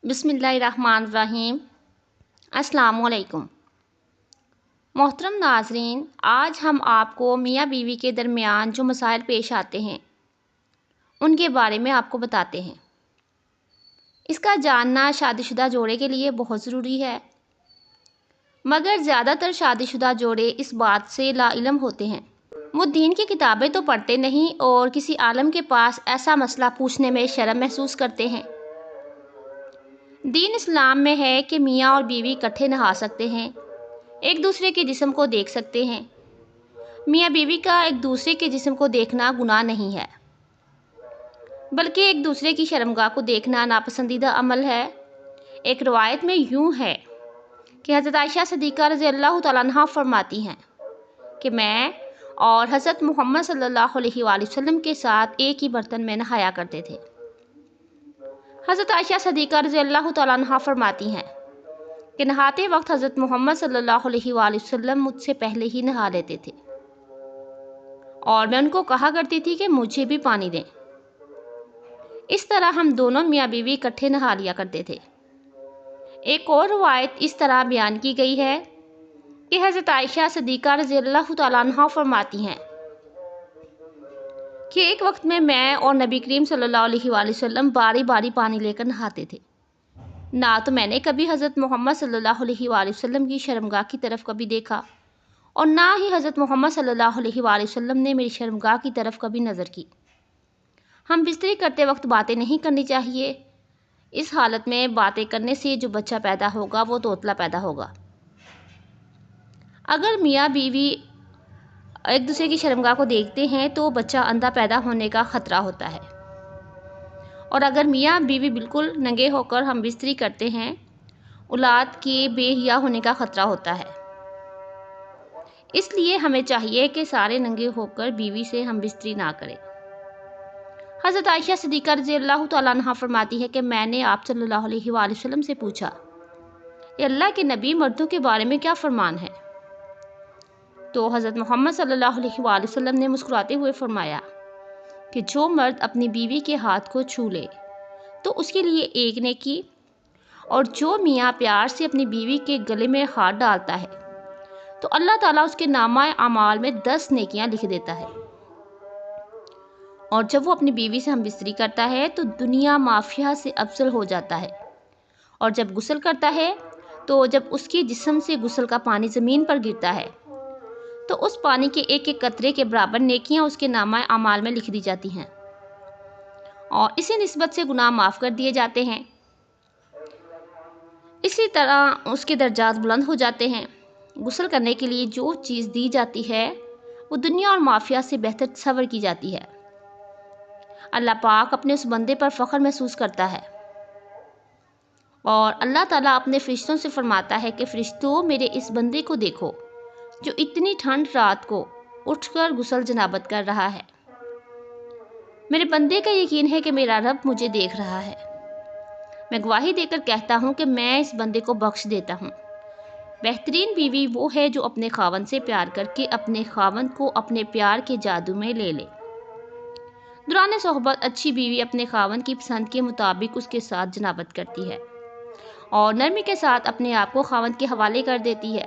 بسم اللہ الرحمن الرحیم۔ السلام علیکم محترم ناظرین، آج ہم آپ کو میاں بیوی کے درمیان جو مسائل پیش آتے ہیں ان کے بارے میں آپ کو بتاتے ہیں۔ اس کا جاننا شادی شدہ جوڑے کے لیے بہت ضروری ہے، مگر زیادہ تر شادی شدہ جوڑے اس بات سے لا علم ہوتے ہیں۔ وہ دین کی کتابیں تو پڑھتے نہیں اور کسی عالم کے پاس ایسا مسئلہ پوچھنے میں شرم محسوس کرتے ہیں۔ دین اسلام میں ہے کہ میاں اور بیوی اکٹھے نہا سکتے ہیں، ایک دوسرے کے جسم کو دیکھ سکتے ہیں۔ میاں بیوی کا ایک دوسرے کے جسم کو دیکھنا گناہ نہیں ہے، بلکہ ایک دوسرے کی شرمگاہ کو دیکھنا ناپسندیدہ عمل ہے۔ ایک روایت میں یوں ہے کہ حضرت عائشہ صدیقہ رضی اللہ تعالیٰ عنہا فرماتی ہیں کہ میں اور حضرت محمد صلی اللہ علیہ وآلہ وسلم کے ساتھ ایک ہی برتن میں نہایا کرتے تھے۔ حضرت عائشہ صدیقہ رضی اللہ تعالیٰ عنہا فرماتی ہیں کہ نہاتے وقت حضرت محمد صلی اللہ علیہ وآلہ وسلم مجھ سے پہلے ہی نہا لیتے تھے اور میں ان کو کہا کرتی تھی کہ مجھے بھی پانی دیں۔ اس طرح ہم دونوں میاں بیوی اکٹھے نہا لیا کرتے تھے۔ ایک اور روایت اس طرح بیان کی گئی ہے کہ حضرت عائشہ صدیقہ رضی اللہ تعالیٰ عنہا فرماتی ہیں کہ ایک وقت میں اور نبی کریم صلی اللہ علیہ وآلہ وسلم باری باری پانی لے کر نہاتے تھے۔ نہ تو میں نے کبھی حضرت محمد صلی اللہ علیہ وآلہ وسلم کی شرمگاہ کی طرف کبھی دیکھا اور نہ ہی حضرت محمد صلی اللہ علیہ وآلہ وسلم نے میری شرمگاہ کی طرف کبھی نظر کی۔ ہم بستری کرتے وقت باتیں نہیں کرنی چاہیے۔ اس حالت میں باتیں کرنے سے جو بچہ پیدا ہوگا وہ توتلا پیدا ہوگا۔ اگر میاں بیوی ایک دوسرے کی شرمگاہ کو دیکھتے ہیں تو بچہ اندھا پیدا ہونے کا خطرہ ہوتا ہے، اور اگر میاں بیوی بالکل ننگے ہو کر ہم بستری کرتے ہیں اولاد کے بے حیا ہونے کا خطرہ ہوتا ہے۔ اس لیے ہمیں چاہیے کہ سارے ننگے ہو کر بیوی سے ہم بستری نہ کریں۔ حضرت عائشہ صدیقہ رضی اللہ تعالیٰ عنہا فرماتی ہے کہ میں نے آپ صلی اللہ علیہ وآلہ وسلم سے پوچھا، کہ اللہ کے نبی مردوں کے بارے میں کیا فرمان ہے؟ تو حضرت محمد صلی اللہ علیہ وآلہ وسلم نے مسکراتے ہوئے فرمایا کہ جو مرد اپنی بیوی کے ہاتھ کو چھو لے تو اس کے لیے ایک نیکی، اور جو میاں پیار سے اپنی بیوی کے گلے میں ہاتھ ڈالتا ہے تو اللہ تعالیٰ اس کے نامہ اعمال میں 10 نیکیاں لکھ دیتا ہے، اور جب وہ اپنی بیوی سے ہم بستری کرتا ہے تو دنیا مافیہ سے افضل ہو جاتا ہے، اور جب غسل کرتا ہے تو جب اس کے جسم سے غسل کا پانی زمین پر گرتا ہے تو اس پانی کے ایک ایک قطرے کے برابر نیکیاں اس کے نامہ اعمال میں لکھ دی جاتی ہیں، اور اسی نسبت سے گناہ معاف کر دیے جاتے ہیں۔ اسی طرح اس کے درجات بلند ہو جاتے ہیں۔ غسل کرنے کے لیے جو چیز دی جاتی ہے وہ دنیا اور مافیہ سے بہتر تصور کی جاتی ہے۔ اللہ پاک اپنے اس بندے پر فخر محسوس کرتا ہے، اور اللہ تعالیٰ اپنے فرشتوں سے فرماتا ہے کہ فرشتوں میرے اس بندے کو دیکھو جو اتنی ٹھنڈ رات کو اٹھ کر غسل جنابت کر رہا ہے۔ میرے بندے کا یقین ہے کہ میرا رب مجھے دیکھ رہا ہے۔ میں گواہی دے کر کہتا ہوں کہ میں اس بندے کو بخش دیتا ہوں۔ بہترین بیوی وہ ہے جو اپنے خاوند سے پیار کر کے اپنے خاوند کو اپنے پیار کے جادو میں لے لے۔ دوران صحبت اچھی بیوی اپنے خاوند کی پسند کے مطابق اس کے ساتھ جنابت کرتی ہے اور نرمی کے ساتھ اپنے آپ کو خاوند کے حوالے کر دیتی ہے۔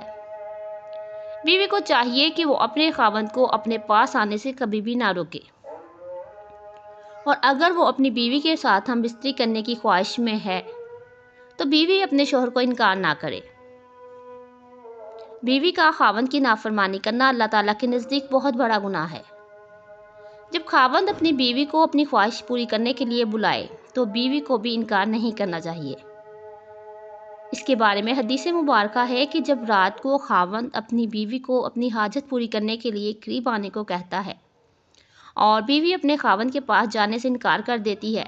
بیوی کو چاہیے کہ وہ اپنے خاوند کو اپنے پاس آنے سے کبھی بھی نہ روکے، اور اگر وہ اپنی بیوی کے ساتھ ہم بستری کرنے کی خواہش میں ہے تو بیوی اپنے شوہر کو انکار نہ کرے۔ بیوی کا خاوند کی نافرمانی کرنا اللہ تعالیٰ کے نزدیک بہت بڑا گناہ ہے۔ جب خاوند اپنی بیوی کو اپنی خواہش پوری کرنے کے لیے بلائے تو بیوی کو بھی انکار نہیں کرنا چاہیے۔ اس کے بارے میں حدیث مبارکہ ہے کہ جب رات کو خاوند اپنی بیوی کو اپنی حاجت پوری کرنے کے لیے قریب آنے کو کہتا ہے اور بیوی اپنے خاوند کے پاس جانے سے انکار کر دیتی ہے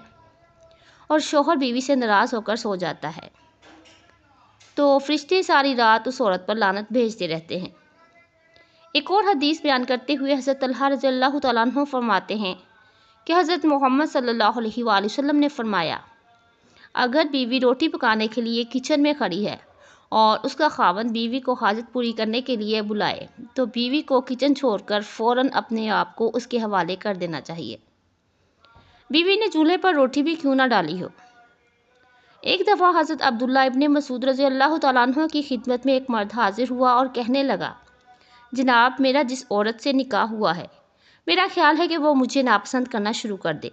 اور شوہر بیوی سے ناراض ہو کر سو جاتا ہے تو فرشتے ساری رات اس عورت پر لعنت بھیجتے رہتے ہیں۔ ایک اور حدیث بیان کرتے ہوئے حضرت طلحہ رضی اللہ تعالیٰ عنہ فرماتے ہیں کہ حضرت محمد صلی اللہ علیہ وآلہ وسلم نے فرمایا، اگر بیوی روٹی پکانے کے لیے کچن میں کھڑی ہے اور اس کا خاوند بیوی کو حاجت پوری کرنے کے لیے بلائے تو بیوی کو کچن چھوڑ کر فوراً اپنے آپ کو اس کے حوالے کر دینا چاہیے، بیوی نے چولہے پر روٹی بھی کیوں نہ ڈالی ہو۔ ایک دفعہ حضرت عبداللہ ابن مسعود رضی اللہ تعالیٰ عنہ کی خدمت میں ایک مرد حاضر ہوا اور کہنے لگا، جناب، میرا جس عورت سے نکاح ہوا ہے، میرا خیال ہے کہ وہ مجھے ناپسند کرنا شروع کر دے۔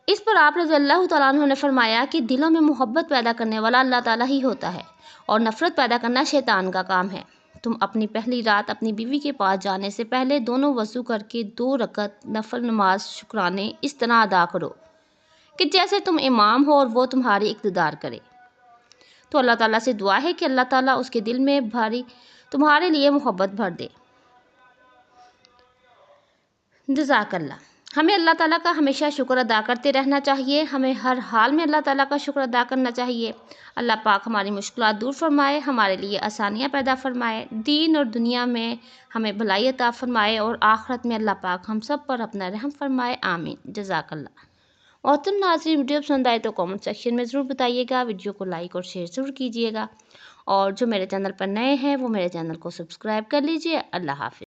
اس پر آپ رضی اللہ تعالیٰ عنہ نے فرمایا کہ دلوں میں محبت پیدا کرنے والا اللہ تعالیٰ ہی ہوتا ہے اور نفرت پیدا کرنا شیطان کا کام ہے۔ تم اپنی پہلی رات اپنی بیوی کے پاس جانے سے پہلے دونوں وضو کر کے 2 رکعت نفل نماز شکرانے اس طرح ادا کرو کہ جیسے تم امام ہو اور وہ تمہاری اقتدار کرے۔ تو اللہ تعالیٰ سے دعا ہے کہ اللہ تعالیٰ اس کے دل میں تمہارے لیے محبت بھر دے۔ جزاک اللہ۔ ہمیں اللہ تعالیٰ کا ہمیشہ شکر ادا کرتے رہنا چاہیے، ہمیں ہر حال میں اللہ تعالیٰ کا شکر ادا کرنا چاہیے۔ اللہ پاک ہماری مشکلات دور فرمائے، ہمارے لیے آسانیاں پیدا فرمائے، دین اور دنیا میں ہمیں بھلائی عطا فرمائے اور آخرت میں اللہ پاک ہم سب پر اپنا رحم فرمائے، آمین۔ جزاک اللہ۔ محترم ناظرین، ویڈیو پسند آئے تو کامنٹ سیکشن میں ضرور بتائیے گا، ویڈیو کو لائک اور شیئر ضرور کیجیے گا، اور جو میرے چینل پر نئے ہیں وہ میرے چینل کو سبسکرائب کر لیجیے۔ اللہ حافظ۔